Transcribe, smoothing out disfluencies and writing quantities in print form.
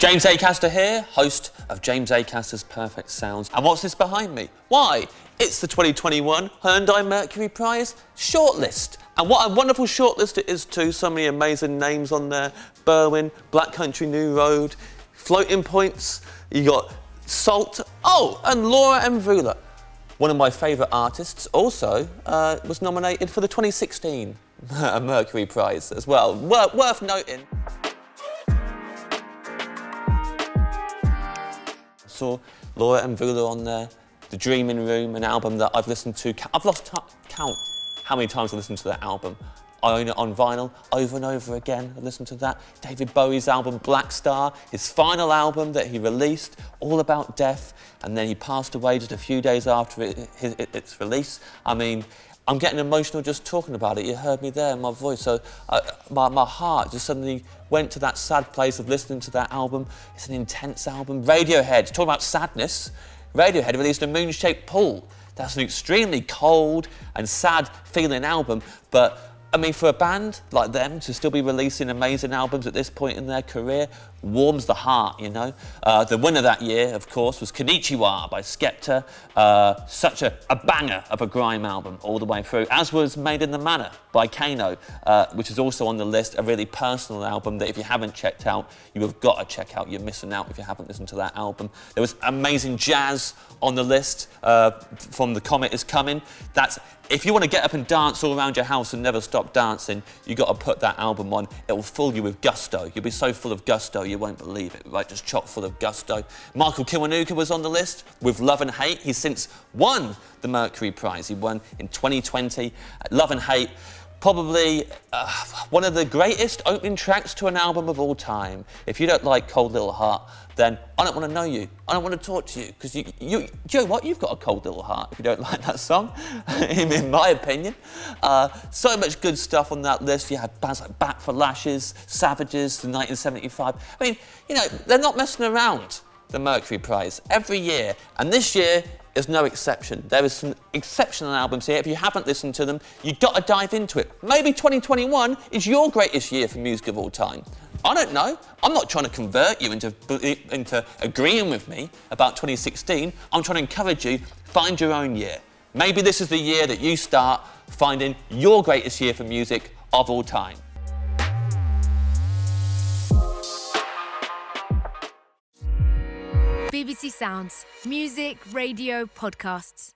James Acaster here, host of James Acaster's Perfect Sounds. And what's this behind me? Why, it's the 2021 Hyundai Mercury Prize shortlist. And what a wonderful shortlist it is too. So many amazing names on there. Berwyn, Black Country New Road, Floating Points, you got Salt, and Laura Mvula. One of my favourite artists also was nominated for the 2016 Mercury Prize as well. Worth noting. Saw Laura Mvula on there, The Dreaming Room, an album that I've listened to. I've lost count how many times I've listened to that album. I own it on vinyl over and over again. I listened to that. David Bowie's album Black Star, his final album that he released, all about death, and then he passed away just a few days after its release. I mean, I'm getting emotional just talking about it. You heard me there in my voice. So my heart just suddenly went to that sad place of listening to that album. It's an intense album. Radiohead, talking about sadness, Radiohead released a Moon-Shaped Pool. That's an extremely cold and sad feeling album, but I mean, for a band like them to still be releasing amazing albums at this point in their career warms the heart, you know. The winner that year, of course, was KIWANUKA by SKEPTA. Such a banger of a grime album all the way through, as was Made in the Manor by Kano, which is also on the list, a really personal album that if you haven't checked out, you have got to check out. You're missing out if you haven't listened to that album. There was amazing jazz on the list from The Comet Is Coming. If you want to get up and dance all around your house and never stop dancing, you got to put that album on. It will fill you with gusto. You'll be so full of gusto you won't believe it, right? Just chock full of gusto. KIWANUKA was on the list with Love and Hate. He's since won the Mercury Prize. He won in 2020. Love and Hate, probably one of the greatest opening tracks to an album of all time. If you don't like Cold Little Heart, then I don't want to know you. I don't want to talk to you, because you know what? You've got a cold little heart if you don't like that song, in my opinion. So much good stuff on that list. You had bands like Bat for Lashes, Savages, the 1975. I mean, you know, they're not messing around, the Mercury Prize, every year. And this year is no exception. There is some exceptional albums here. If you haven't listened to them, you've got to dive into it. Maybe 2021 is your greatest year for music of all time. I don't know. I'm not trying to convert you into agreeing with me about 2016. I'm trying to encourage you, find your own year. Maybe this is the year that you start finding your greatest year for music of all time. BBC Sounds. Music, radio, podcasts.